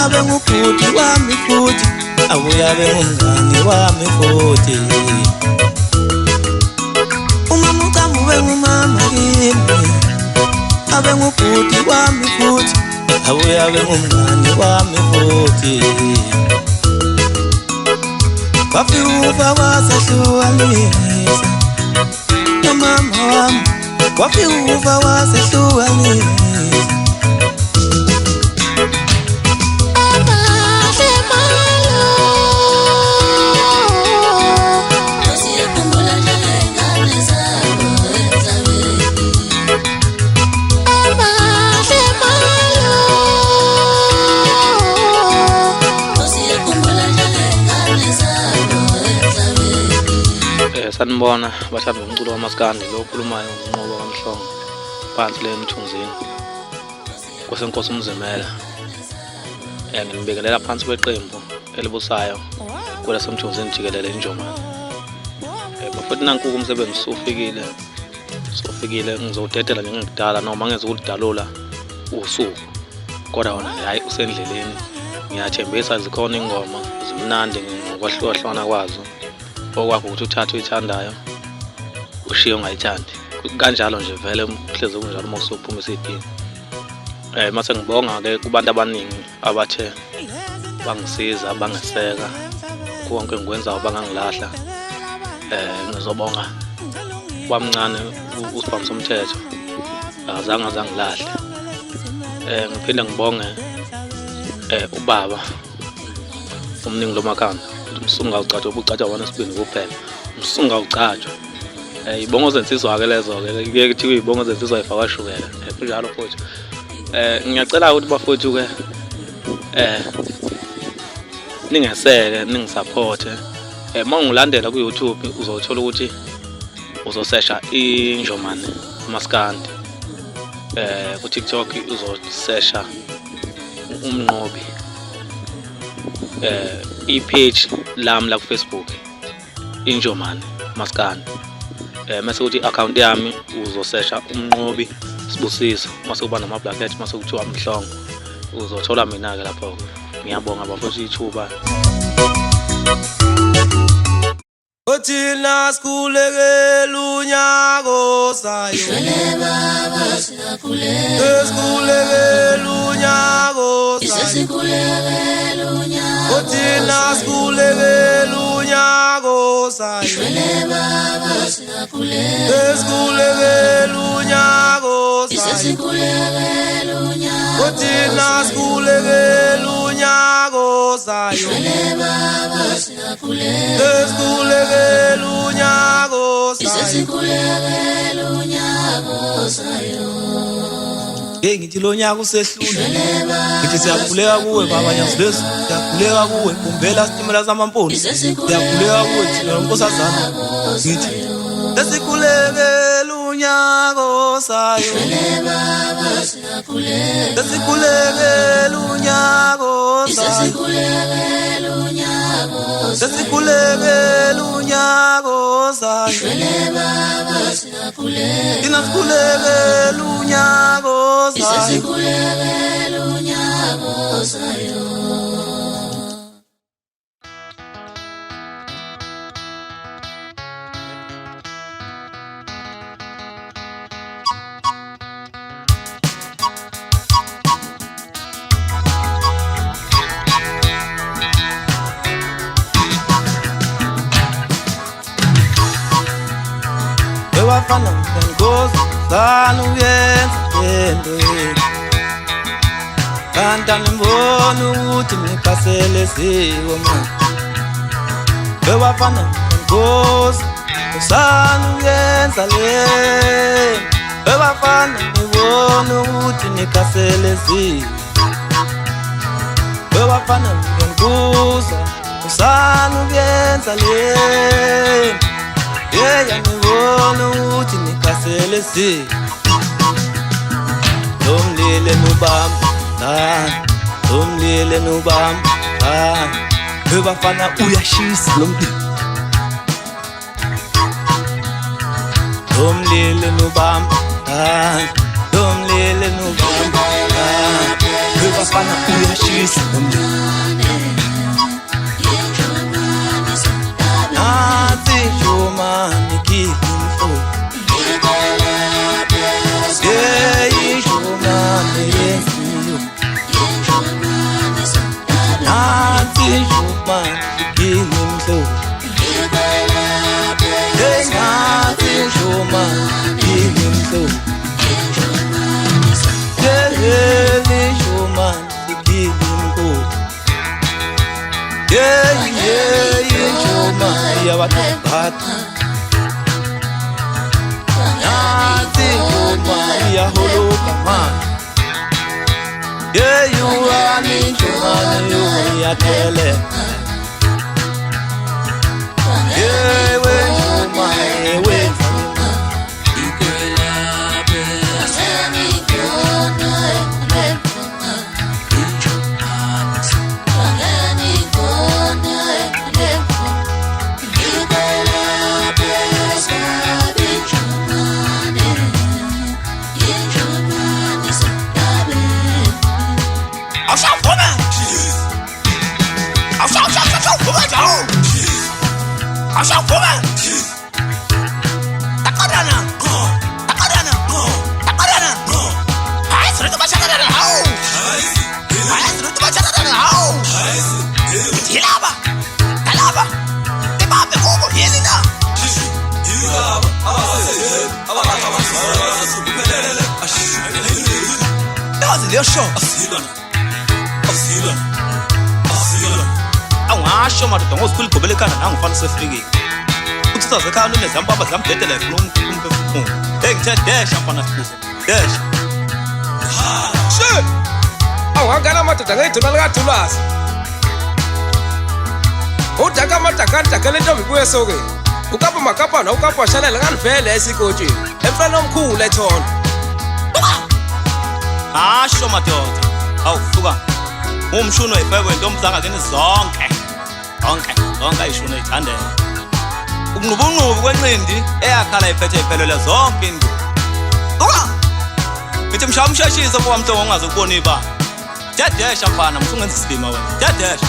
abe ngubhuti wami futhi abuye abe ngumngani wami futhi umama ucamba ube ngumama kimi abe ngubhuti wami futhi abuye abe ngumngani wami futhi wafika wasehlukanisa mama wami wafika wasehlukanisa sanibona bathanda umculo wamaskandi lo okhulumayo ngoNqobo kaMhlongo phansi le emthunzini kwesenkosi uMzimela nginibekelela phansi kweqembu elibusayo kwelasemthunzini jikelele injomane bafuna nanku umsebenzi sofikile ngizodedela njengekudala noma ngeze ukudalula usuku kodwa wona hayi usendleleni ngiyathembisa zikhona ingoma zimnandi ngokwahlukahlukana kwazo okwakho ukuthi uthathe uyithandayo ushiye ungayithandi kanjalo nje vele mhleze kunjalo uma usuphuma esidini mase ngibonga ke kubantu abaningi abathe bangisiza bangeseka konke ngikwenzayo bangangilahla ngizobonga kwamncane uSibhamu Somthetho azange zangilahle ngiphinde ngibonge ubaba umningi lomakhanda umsunga ucatshwa ubucatshwa wona sibini kuphela umsunga ucatshwa ibongo zensizwa ke lezo ke kuye kuthiwa ibongo zensizwa ifaka shukela kunjalo futhi ngiyacela ukuthi bafowethu ke ningeseke ningisupporte mawungilandela ku YouTube uzothola ukuthi uzosesha injomane maskandi ku TikTok uzosesha umnqobi i-page lami la ku Facebook injomane maskandi mase uthi account yami uzosesha umnqobi Sibusiso mase kuba nama bracket mase kuthiwa Mhlongo uzothola mina ke lapho ngiyabonga bafowethu ithuba Othina sikhulekela unyaka osayo Shwele baba siyakhuleka Sikhulekela unyaka osayo Sikhulekela unyaka Othina sikhulekela unyaka osayo Shwele baba siyakhuleka Sikhulekela unyaka osayo Sikhulekela unyaka Othina sikhulekela unyaka osayo Shwele baba siyakhuleka Sikhulekela unyaka osayo Sikhulekela unyaka osayo ngithi lo nyaka usehlule ngithi siyakhuleka kuwe baba nyazilezo siyakhuleka kuwe kumbela sitimela zamampondo siyakhuleka kuwe thina nkosazana ngithi sesikhulekela unyaka osayo baba siyakhuleka sesikhulekela unyaka osayo Sikhulekela unyaka sesikhulekela unyaka osayo baba siyakhuleka thina sikhulekela unyaka osayo Sikhulekela unyaka osayo Befana ngenkosi zana uyenza into Kanta nimbona ukuthi nikhasele siko manje Befana ngenkosi zana uyenza le Befana nibona ukuthi nikhasele siko Befana ngenkosi zana uyenza le ngibona ukuthi nikhasele Nomlile nubamba Nomlile nubamba Befana uyashisa lo mlilo Nomlile nubamba Nomlile nubamba Bafana uyashisa Nazi Jomani Kilimfo Yeah, Jomani Renfiyo Nazi Jomani Kilimfo Yeah, Nazi Jomani Kilimfo Yeah, Joma, yabatapata. Nazi Joma, yaholuka man. Yeah, you are me, Joma, you are tele. Yeah, we Joma, we. Awangasho madoda ngosikhulu gobelekana nangifana sefriki uthisa zekhaya nezambaba zamdedela umphefumulo ngithe desha mfana sibuze desha shit awangana madoda ngeyiduna likaDulasi udaka madoda kale ntombi kuye soke ukapha makapha na ukapha washalela kanivele esikotshini emfana omkhulu eThondo asho madoda awufuka umshuno ayibhekwe intombazana kini zonke ayishuna ayithandela ukunqubunqubu kwenqindi eyakhala iphethe iphelele zonke indu ngithi mshayamshashisa ngoba mhlongo ongazokubona ibani dedesha mfana msungenza isilima wena dedesha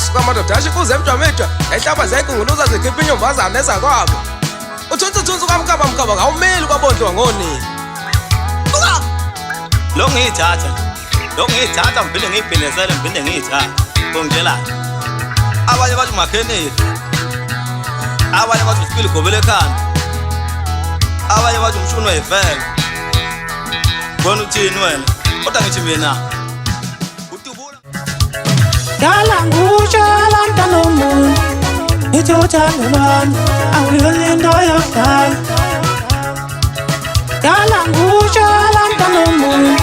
suka madoda ashikuze emjwamejwa ehlaba zayikunguluza zikhipha inyombazana ezakwabo uthunthunthunza ukamkaba ngawumeli kwabondliwa ngonini lo ngiyithatha ngiphinde ngiyibhinesele ngiphinde ngiyithatha ngongitshelani abanye bathi makhenile abanye bathi usipili gobele ekhanda abanye bathi umshuni wayivele bona uthini wena kodwa ngithi mina utubula Dala ngutshala mntanomuntu ngithi uthando lwami awuyona into yokudala Dala ngutshala mntanomuntu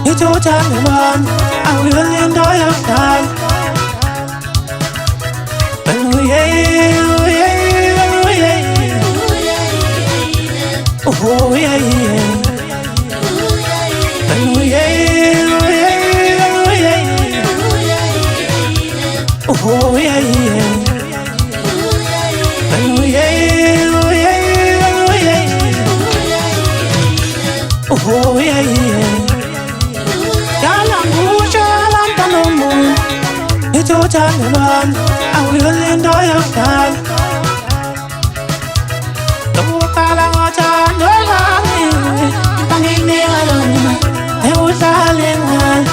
ngithi uthando lwami awuyona into yokudala Uthando lwami awuyona into yokudala Ukuqala ngothando lwami banginika lona ewuhlale ngalo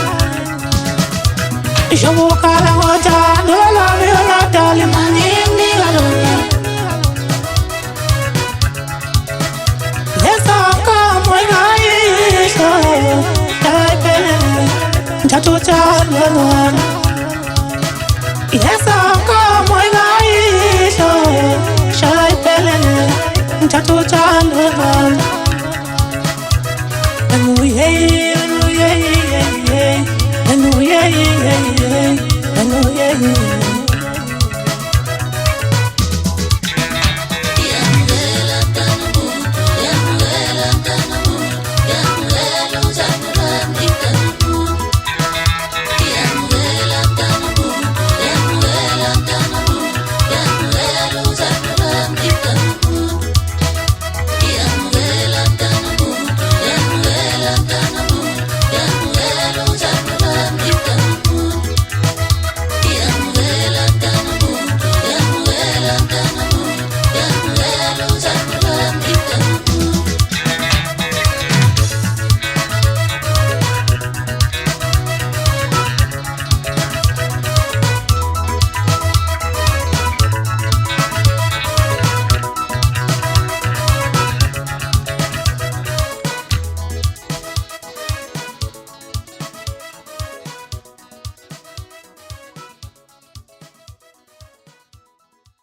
Ukuqala ngothando lwami unadala banginika lona Lesakamo engayisho Dayiphelele Ngithatha uthando lwami Yes, I'm coming out. Shall I tell you? Tattoo chan, and we,